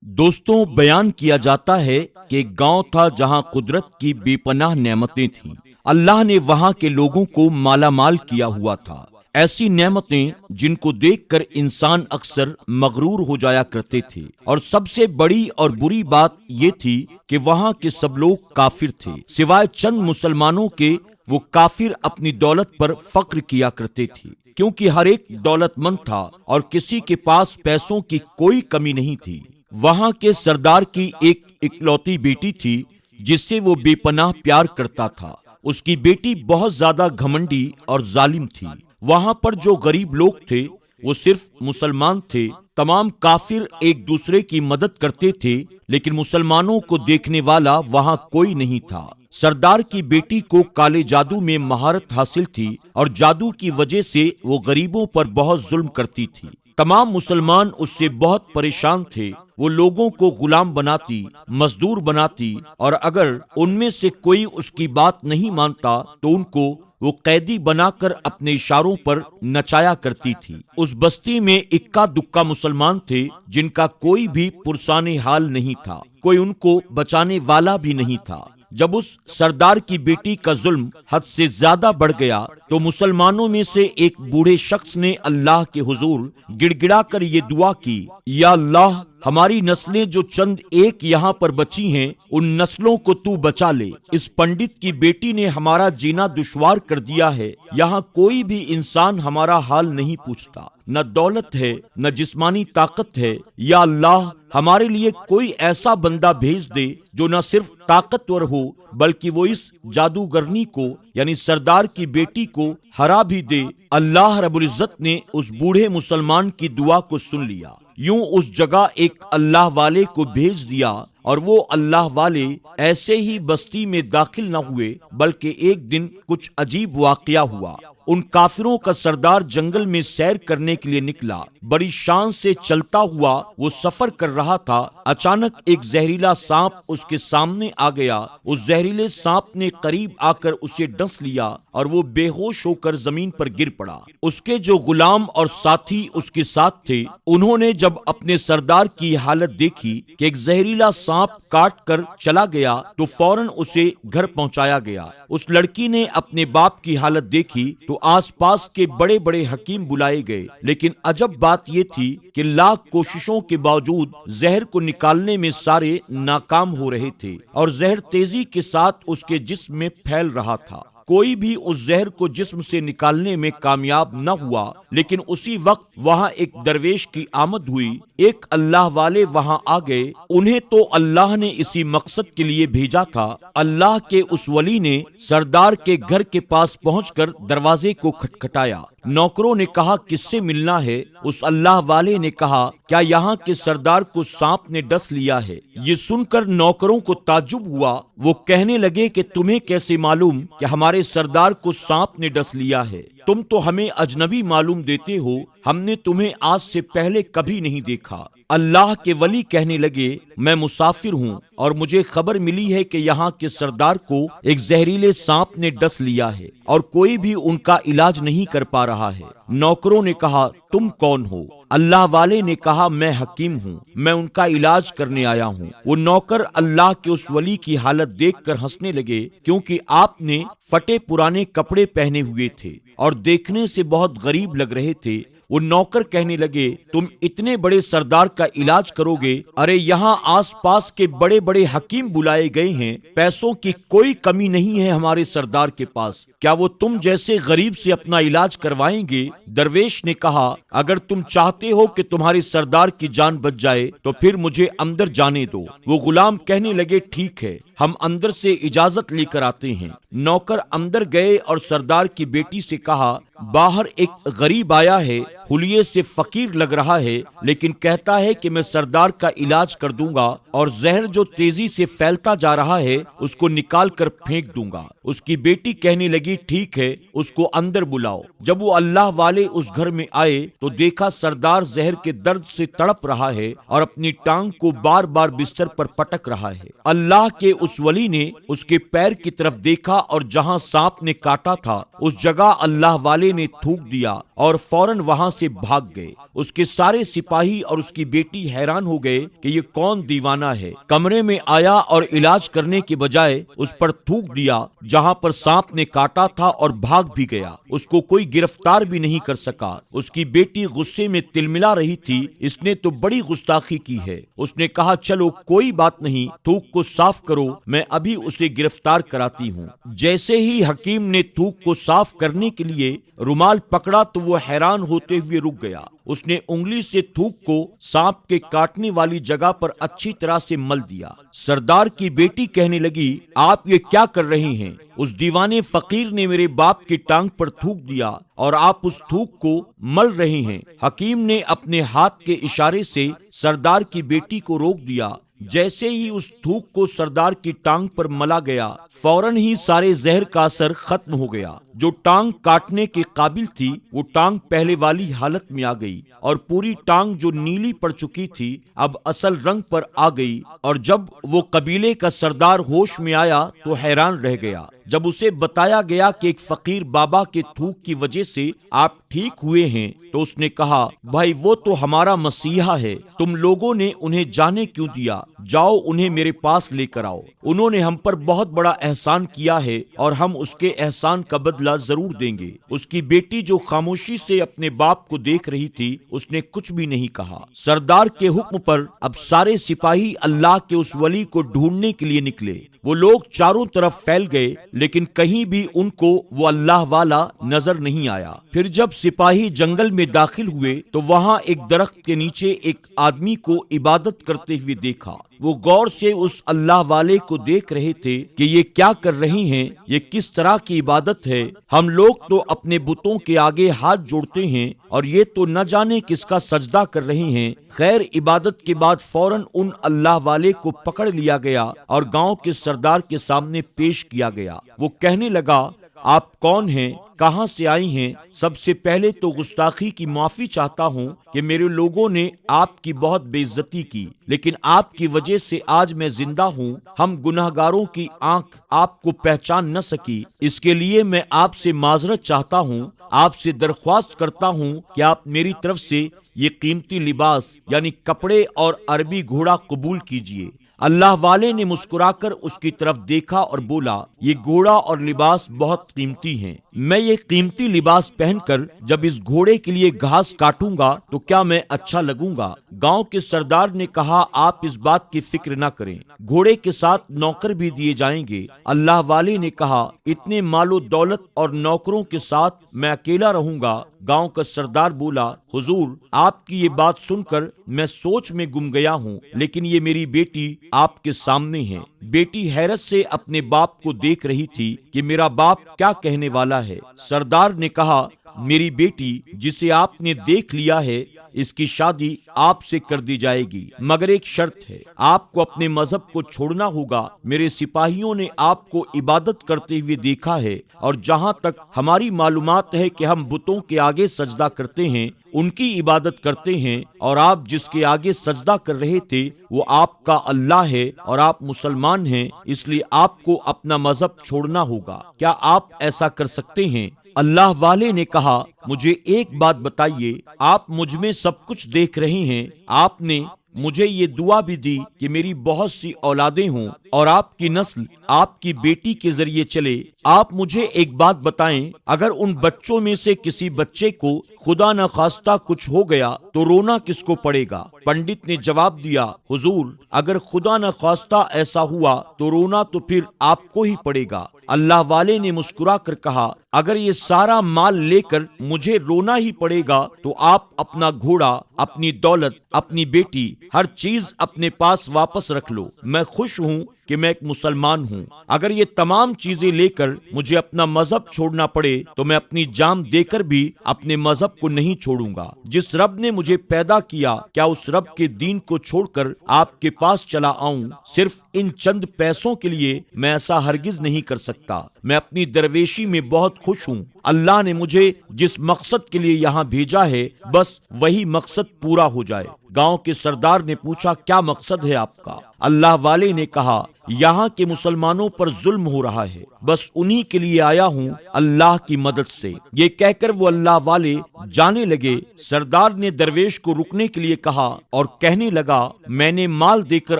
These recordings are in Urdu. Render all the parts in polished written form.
دوستوں، بیان کیا جاتا ہے کہ ایک گاؤں تھا جہاں قدرت کی بے پناہ نعمتیں تھیں۔ اللہ نے وہاں کے لوگوں کو مالا مال کیا ہوا تھا۔ ایسی نعمتیں جن کو دیکھ کر انسان اکثر مغرور ہو جایا کرتے تھے، اور سب سے بڑی اور بری بات یہ تھی کہ وہاں کے سب لوگ کافر تھے، سوائے چند مسلمانوں کے۔ وہ کافر اپنی دولت پر فخر کیا کرتے تھے، کیونکہ ہر ایک دولت مند تھا اور کسی کے پاس پیسوں کی کوئی کمی نہیں تھی۔ وہاں کے سردار کی ایک اکلوتی بیٹی تھی جس سے وہ بے پناہ پیار کرتا تھا۔ اس کی بیٹی بہت زیادہ گھمنڈی اور ظالم تھی۔ وہاں پر جو غریب لوگ تھے وہ صرف مسلمان تھے۔ تمام کافر ایک دوسرے کی مدد کرتے تھے، لیکن مسلمانوں کو دیکھنے والا وہاں کوئی نہیں تھا۔ سردار کی بیٹی کو کالے جادو میں مہارت حاصل تھی، اور جادو کی وجہ سے وہ غریبوں پر بہت ظلم کرتی تھی۔ تمام مسلمان اس سے بہت پریشان تھے۔ وہ لوگوں کو غلام بناتی، مزدور بناتی، اور اگر ان میں سے کوئی اس کی بات نہیں مانتا تو ان کو وہ قیدی بنا کر اپنے اشاروں پر نچایا کرتی تھی۔ اس بستی میں اکا دکا مسلمان تھے جن کا کوئی بھی پرسان حال نہیں تھا، کوئی ان کو بچانے والا بھی نہیں تھا۔ جب اس سردار کی بیٹی کا ظلم حد سے زیادہ بڑھ گیا تو مسلمانوں میں سے ایک بوڑھے شخص نے اللہ کے حضور گڑ گڑا کر یہ دعا کی، یا اللہ، ہماری نسلیں جو چند ایک یہاں پر بچی ہیں ان نسلوں کو تو بچا لے۔ اس پنڈت کی بیٹی نے ہمارا جینا دشوار کر دیا ہے۔ یہاں کوئی بھی انسان ہمارا حال نہیں پوچھتا، نہ دولت ہے نہ جسمانی طاقت ہے۔ یا اللہ، ہمارے لیے کوئی ایسا بندہ بھیج دے جو نہ صرف طاقتور ہو بلکہ وہ اس جادوگرنی کو یعنی سردار کی بیٹی کو ہرا بھی دے۔ اللہ رب العزت نے اس بوڑھے مسلمان کی دعا کو سن لیا۔ یوں اس جگہ ایک اللہ والے کو بھیج دیا، اور وہ اللہ والے ایسے ہی بستی میں داخل نہ ہوئے، بلکہ ایک دن کچھ عجیب واقعہ ہوا۔ ان کافروں کا سردار جنگل میں سیر کرنے کے لیے نکلا۔ بڑی شان سے چلتا ہوا وہ سفر کر رہا تھا۔ اچانک ایک زہریلا سانپ اس کے سامنے آ گیا۔ اس زہریلے سانپ نے قریب آ کر اسے ڈس لیا اور وہ بے ہوش ہو کر زمین پر گر پڑا۔ اس کے جو غلام اور ساتھی اس کے ساتھ تھے، انہوں نے جب اپنے سردار کی حالت دیکھی کہ ایک زہریلا سانپ کاٹ کر چلا گیا تو فوراً اسے گھر پہنچایا گیا۔ اس لڑکی نے اپنے باپ کی حالت دیکھی تو آس پاس کے بڑے بڑے حکیم بلائے گئے، لیکن عجب بات یہ تھی کہ لاکھ کوششوں کے باوجود زہر کو نکالنے میں سارے ناکام ہو رہے تھے، اور زہر تیزی کے ساتھ اس کے جسم میں پھیل رہا تھا۔ کوئی بھی اس زہر کو جسم سے نکالنے میں کامیاب نہ ہوا، لیکن اسی وقت وہاں ایک درویش کی آمد ہوئی۔ ایک اللہ والے وہاں آ گئے۔ انہیں تو اللہ نے اسی مقصد کے لیے بھیجا تھا۔ اللہ کے اس ولی نے سردار کے گھر کے پاس پہنچ کر دروازے کو کھٹکھٹایا۔ نوکروں نے کہا کس سے ملنا ہے؟ اس اللہ والے نے کہا، کیا یہاں کے سردار کو سانپ نے ڈس لیا ہے؟ یہ سن کر نوکروں کو تعجب ہوا۔ وہ کہنے لگے کہ تمہیں کیسے معلوم کہ ہمارے سردار کو سانپ نے ڈس لیا ہے؟ تم تو ہمیں اجنبی معلوم دیتے ہو، ہم نے تمہیں آج سے پہلے کبھی نہیں دیکھا۔ اللہ کے ولی کہنے لگے، میں مسافر ہوں اور مجھے خبر ملی ہے کہ یہاں کے سردار کو ایک زہریلے سانپ نے ڈس لیا ہے اور کوئی بھی ان کا علاج نہیں کر پا رہا ہے۔ نوکروں نے کہا، تم کون ہو؟ اللہ والے نے کہا، میں حکیم ہوں، میں ان کا علاج کرنے آیا ہوں۔ وہ نوکر اللہ کے اس ولی کی حالت دیکھ کر ہنسنے لگے، کیونکہ آپ نے پھٹے پرانے کپڑے پہنے ہوئے تھے اور دیکھنے سے بہت غریب لگ رہے تھے۔ وہ نوکر کہنے لگے، تم اتنے بڑے سردار کا علاج کرو گے؟ ارے یہاں آس پاس کے بڑے بڑے حکیم بلائے گئے ہیں، پیسوں کی کوئی کمی نہیں ہے ہمارے سردار کے پاس، کیا وہ تم جیسے غریب سے اپنا علاج کروائیں گے؟ درویش نے کہا، اگر تم چاہتے ہو کہ تمہارے سردار کی جان بچ جائے تو پھر مجھے اندر جانے دو۔ وہ غلام کہنے لگے، ٹھیک ہے، ہم اندر سے اجازت لے کر آتے ہیں۔ نوکر اندر گئے اور سردار کی بیٹی سے کہا، باہر ایک غریب آیا ہے، حلیے سے فقیر لگ رہا ہے، لیکن کہتا ہے کہ میں سردار کا علاج کر دوں گا اور زہر جو تیزی سے پھیلتا جا رہا ہے اس کو نکال کر پھینک دوں گا۔ اس کی بیٹی کہنے لگی، ٹھیک ہے، اس کو اندر بلاؤ۔ جب وہ اللہ والے اس گھر میں آئے تو دیکھا سردار زہر کے درد سے تڑپ رہا ہے اور اپنی ٹانگ کو بار بار بستر پر پٹک رہا ہے۔ اللہ کے اس ولی نے اس کے پیر کی طرف دیکھا اور جہاں سانپ نے کاٹا تھا اس جگہ اللہ والے نے تھوک دیا اور فوراً وہاں سے بھاگ گئے۔ اس کے سارے سپاہی اور اس کی بیٹی حیران ہو گئے کہ یہ کون دیوانہ ہے۔ کمرے میں آیا اور علاج کرنے کے بجائے اس پر تھوک دیا جہاں پر سانپ نے کاٹا تھا اور بھاگ بھی گیا۔ اس کو کوئی گرفتار بھی نہیں کر سکا۔ اس کی بیٹی غصے میں تلملا رہی تھی، اس نے تو بڑی گستاخی کی ہے۔ اس نے کہا چلو کوئی بات نہیں، تھوک کو صاف کرو، میں ابھی اسے گرفتار کراتی ہوں۔ جیسے ہی حکیم نے تھوک کو صاف کرنے کے لیے رومال پکڑا تو وہ حیران ہوتے ہوئے رک گیا۔ اس نے انگلی سے تھوک کو سانپ کے کاٹنے والی جگہ پر اچھی طرح سے مل دیا۔ سردار کی بیٹی کہنے لگی آپ یہ کیا کر رہے ہیں؟ اس دیوانے فقیر نے میرے باپ کی ٹانگ پر تھوک دیا اور آپ اس تھوک کو مل رہے ہیں۔ حکیم نے اپنے ہاتھ کے اشارے سے سردار کی بیٹی کو روک دیا۔ جیسے ہی اس تھوک کو سردار کی ٹانگ پر ملا گیا فوراً ہی سارے زہر کا اثر ختم ہو گیا۔ جو ٹانگ کاٹنے کے قابل تھی وہ ٹانگ پہلے والی حالت میں آ گئی اور پوری ٹانگ جو نیلی پڑ چکی تھی اب اصل رنگ پر آ گئی۔ اور جب وہ قبیلے کا سردار ہوش میں آیا تو حیران رہ گیا۔ جب اسے بتایا گیا کہ ایک فقیر بابا کے تھوک کی وجہ سے آپ ٹھیک ہوئے ہیں تو اس نے کہا بھائی وہ تو ہمارا مسیحا ہے، تم لوگوں نے انہیں جانے کیوں دیا؟ جاؤ انہیں میرے پاس لے کر آؤ۔ انہوں نے ہم پر بہت بڑا احسان کیا ہے اور ہم اس کے احسان کا بدلہ ضرور دیں گے۔ اس کی بیٹی جو خاموشی سے اپنے باپ کو دیکھ رہی تھی اس نے کچھ بھی نہیں کہا۔ سردار کے حکم پر اب سارے سپاہی اللہ کے اس ولی کو ڈھونڈنے کے لیے نکلے۔ وہ لوگ چاروں طرف پھیل گئے لیکن کہیں بھی ان کو وہ اللہ والا نظر نہیں آیا۔ پھر جب سپاہی جنگل میں داخل ہوئے تو وہاں ایک درخت کے نیچے ایک آدمی کو عبادت کرتے ہوئے دیکھا۔ وہ غور سے اس اللہ والے کو دیکھ رہے تھے کہ یہ کیا کر رہی ہیں، یہ کس طرح کی عبادت ہے۔ ہم لوگ تو اپنے بتوں کے آگے ہاتھ جوڑتے ہیں اور یہ تو نہ جانے کس کا سجدہ کر رہی ہیں۔ خیر عبادت کے بعد فوراً ان اللہ والے کو پکڑ لیا گیا اور گاؤں کے سردار کے سامنے پیش کیا گیا۔ وہ کہنے لگا آپ کون ہیں، کہاں سے آئی ہیں؟ سب سے پہلے تو گستاخی کی معافی چاہتا ہوں کہ میرے لوگوں نے آپ کی بہت بے عزتی کی، لیکن آپ کی وجہ سے آج میں زندہ ہوں۔ ہم گناہگاروں کی آنکھ آپ کو پہچان نہ سکی، اس کے لیے میں آپ سے معذرت چاہتا ہوں۔ آپ سے درخواست کرتا ہوں کہ آپ میری طرف سے یہ قیمتی لباس یعنی کپڑے اور عربی گھوڑا قبول کیجیے۔ اللہ والے نے مسکرا کر اس کی طرف دیکھا اور بولا یہ گھوڑا اور لباس بہت قیمتی ہیں۔ میں یہ قیمتی لباس پہن کر جب اس گھوڑے کے لیے گھاس کاٹوں گا تو کیا میں اچھا لگوں گا؟ گاؤں کے سردار نے کہا آپ اس بات کی فکر نہ کریں، گھوڑے کے ساتھ نوکر بھی دیے جائیں گے۔ اللہ والے نے کہا اتنے مال و دولت اور نوکروں کے ساتھ میں اکیلا رہوں گا؟ گاؤں کا سردار بولا حضور آپ کی یہ بات سن کر میں سوچ میں گم گیا ہوں، لیکن یہ میری بیٹی آپ کے سامنے ہے۔ بیٹی حیرت سے اپنے باپ کو دیکھ رہی تھی کہ میرا باپ کیا کہنے والا ہے۔ سردار نے کہا میری بیٹی جسے آپ نے دیکھ لیا ہے اس کی شادی آپ سے کر دی جائے گی، مگر ایک شرط ہے، آپ کو اپنے مذہب کو چھوڑنا ہوگا۔ میرے سپاہیوں نے آپ کو عبادت کرتے ہوئے دیکھا ہے اور جہاں تک ہماری معلومات ہے کہ ہم بتوں کے آگے سجدہ کرتے ہیں ان کی عبادت کرتے ہیں، اور آپ جس کے آگے سجدہ کر رہے تھے وہ آپ کا اللہ ہے اور آپ مسلمان ہیں، اس لیے آپ کو اپنا مذہب چھوڑنا ہوگا۔ کیا آپ ایسا کر سکتے ہیں؟ اللہ والے نے کہا مجھے ایک بات بتائیے، آپ مجھ میں سب کچھ دیکھ رہے ہیں، آپ نے مجھے یہ دعا بھی دی کہ میری بہت سی اولادیں ہوں اور آپ کی نسل آپ کی بیٹی کے ذریعے چلے۔ آپ مجھے ایک بات بتائیں، اگر ان بچوں میں سے کسی بچے کو خدا نہ خواستہ کچھ ہو گیا تو رونا کس کو پڑے گا؟ پنڈت نے جواب دیا حضور اگر خدا نہ خواستہ ایسا ہوا تو رونا تو پھر آپ کو ہی پڑے گا۔ اللہ والے نے مسکرا کر کہا اگر یہ سارا مال لے کر مجھے رونا ہی پڑے گا تو آپ اپنا گھوڑا، اپنی دولت، اپنی بیٹی، ہر چیز اپنے پاس واپس رکھ لو۔ میں خوش ہوں کہ میں ایک مسلمان ہوں۔ اگر یہ تمام چیزیں لے کر مجھے اپنا مذہب چھوڑنا پڑے تو میں اپنی جان دے کر بھی اپنے مذہب کو نہیں چھوڑوں گا۔ جس رب نے مجھے پیدا کیا کیا اس رب کے دین کو چھوڑ کر آپ کے پاس چلا آؤں؟ صرف ان چند پیسوں کے لیے میں ایسا ہرگز نہیں کر سکتا۔ میں اپنی درویشی میں بہت خوش ہوں۔ اللہ نے مجھے جس مقصد کے لیے یہاں بھیجا ہے بس وہی مقصد پورا ہو جائے۔ گاؤں کے سردار نے پوچھا کیا مقصد ہے آپ کا؟ اللہ والے نے کہا یہاں کے مسلمانوں پر ظلم ہو رہا ہے، بس انہی کے لیے آیا ہوں اللہ کی مدد سے۔ یہ کہہ کر وہ اللہ والے جانے لگے۔ سردار نے درویش کو رکنے کے لیے کہا اور کہنے لگا، میں نے مال دے کر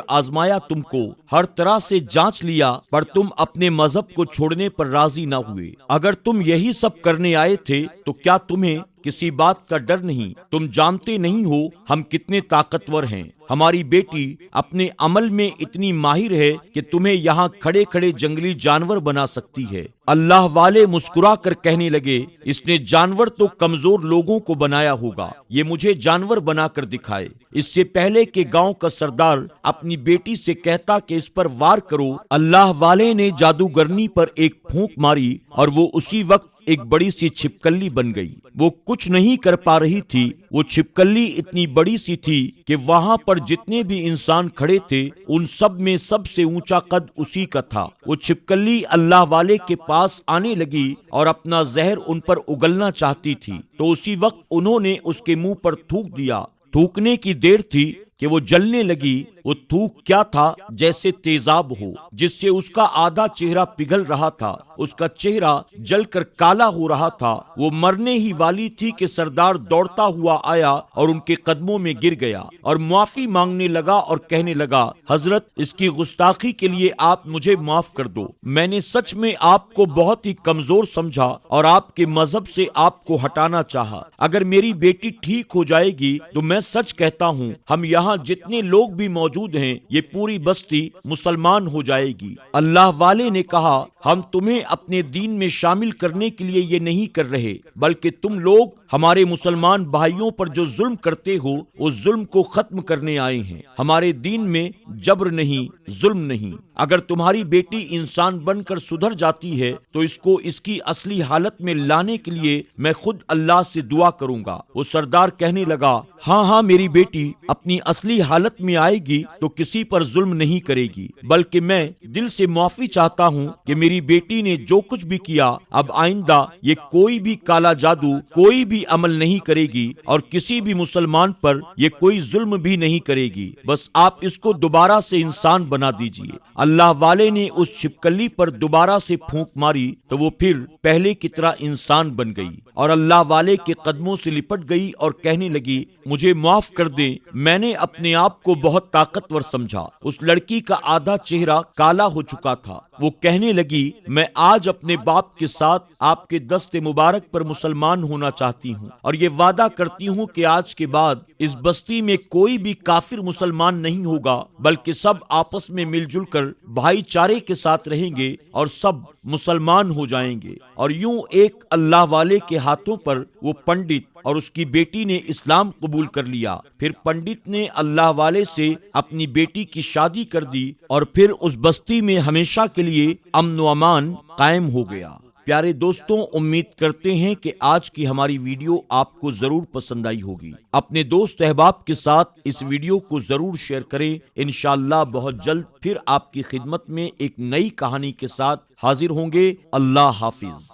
آزمایا تم کو، ہر طرح سے جانچ لیا، پر تم اپنے مذہب کو چھوڑنے پر راضی نہ ہوئے۔ اگر تم یہی سب کرنے آئے تھے تو کیا تمہیں کسی بات کا ڈر نہیں؟ تم جانتے نہیں ہو ہم کتنے طاقتور ہیں۔ ہماری بیٹی اپنے عمل میں اتنی ماہر ہے کہ تمہیں یہاں کھڑے کھڑے جنگلی جانور بنا سکتی ہے۔ اللہ والے مسکرا کر کہنے لگے، اس نے جانور تو کمزور لوگوں کو بنایا ہوگا، یہ مجھے جانور بنا کر دکھائے۔ اس سے پہلے کہ گاؤں کا سردار اپنی بیٹی سے کہتا کہ اس پر وار کرو، اللہ والے نے جادوگرنی پر ایک پھونک ماری اور وہ اسی وقت ایک بڑی سی چھپکلی بن گئی۔ وہ کچھ نہیں کر پا رہی تھی، وہ چھپکلی اتنی بڑی سی تھی کہ وہاں پر جتنے بھی انسان کھڑے تھے ان سب میں سب سے اونچا قد اسی کا تھا۔ وہ چھپکلی اللہ والے کے پاس آنے لگی اور اپنا زہر ان پر اگلنا چاہتی تھی، تو اسی وقت انہوں نے اس کے منہ پر تھوک دیا۔ تھوکنے کی دیر تھی کہ وہ جلنے لگی۔ وہ تھوک کیا تھا؟ جیسے تیزاب ہو، جس سے اس کا آدھا چہرہ پگھل رہا تھا، اس کا چہرہ جل کر کالا ہو رہا تھا۔ وہ مرنے ہی والی تھی کہ سردار دوڑتا ہوا آیا اور ان کے قدموں میں گر گیا اور معافی مانگنے لگا اور کہنے لگا، حضرت اس کی گستاخی کے لیے آپ مجھے معاف کر دو، میں نے سچ میں آپ کو بہت ہی کمزور سمجھا اور آپ کے مذہب سے آپ کو ہٹانا چاہا۔ اگر میری بیٹی ٹھیک ہو جائے گی تو میں سچ کہتا ہوں ہم یہاں جتنے لوگ بھی موجود ہیں یہ پوری بستی مسلمان ہو جائے گی۔ اللہ والے نے کہا، ہم تمہیں اپنے دین میں شامل کرنے کے لیے یہ نہیں کر رہے، بلکہ تم لوگ ہمارے مسلمان بھائیوں پر جو ظلم کرتے ہو اس ظلم کو ختم کرنے آئے ہیں۔ ہمارے دین میں جبر نہیں، ظلم نہیں۔ اگر تمہاری بیٹی انسان بن کر سدھر جاتی ہے تو اس کو اس کی اصلی حالت میں لانے کے لیے میں خود اللہ سے دعا کروں گا۔ وہ سردار کہنے لگا، ہاں ہاں میری بیٹی اپنی اصلی حالت میں آئے گی تو کسی پر ظلم نہیں کرے گی، بلکہ میں دل سے معافی چاہتا ہوں کہ میری بیٹی نے جو کچھ بھی کیا اب آئندہ یہ کوئی بھی کالا جادو، کوئی بھی عمل نہیں کرے گی اور کسی بھی مسلمان پر یہ کوئی ظلم بھی نہیں کرے گی۔ بس آپ اس کو دوبارہ سے انسان بنا دیجئے۔ اللہ والے نے اس چھپکلی پر دوبارہ سے پھونک ماری تو وہ پھر پہلے کی طرح انسان بن گئی اور اللہ والے کے قدموں سے لپٹ گئی اور کہنے لگی، مجھے معاف کر دیں، میں نے اپنے آپ کو بہت طاقتور سمجھا۔ اس لڑکی کا آدھا چہرہ کالا ہو چکا تھا۔ وہ کہنے لگی، میں آج اپنے باپ کے ساتھ آپ کے دست مبارک پر مسلمان ہونا چاہتی ہوں اور یہ وعدہ کرتی ہوں کہ آج کے بعد اس بستی میں کوئی بھی کافر مسلمان نہیں ہوگا، بلکہ سب آپس میں مل جل کر بھائی چارے کے ساتھ رہیں گے اور سب مسلمان ہو جائیں گے۔ اور یوں ایک اللہ والے کے ہاتھوں پر وہ پنڈت اور اس کی بیٹی نے اسلام قبول کر لیا۔ پھر پنڈت نے اللہ والے سے اپنی بیٹی کی شادی کر دی اور پھر اس بستی میں ہمیشہ کے لیے امن و امان قائم ہو گیا۔ پیارے دوستوں، امید کرتے ہیں کہ آج کی ہماری ویڈیو آپ کو ضرور پسند آئی ہوگی۔ اپنے دوست احباب کے ساتھ اس ویڈیو کو ضرور شیئر کریں۔ انشاءاللہ بہت جلد پھر آپ کی خدمت میں ایک نئی کہانی کے ساتھ حاضر ہوں گے۔ اللہ حافظ۔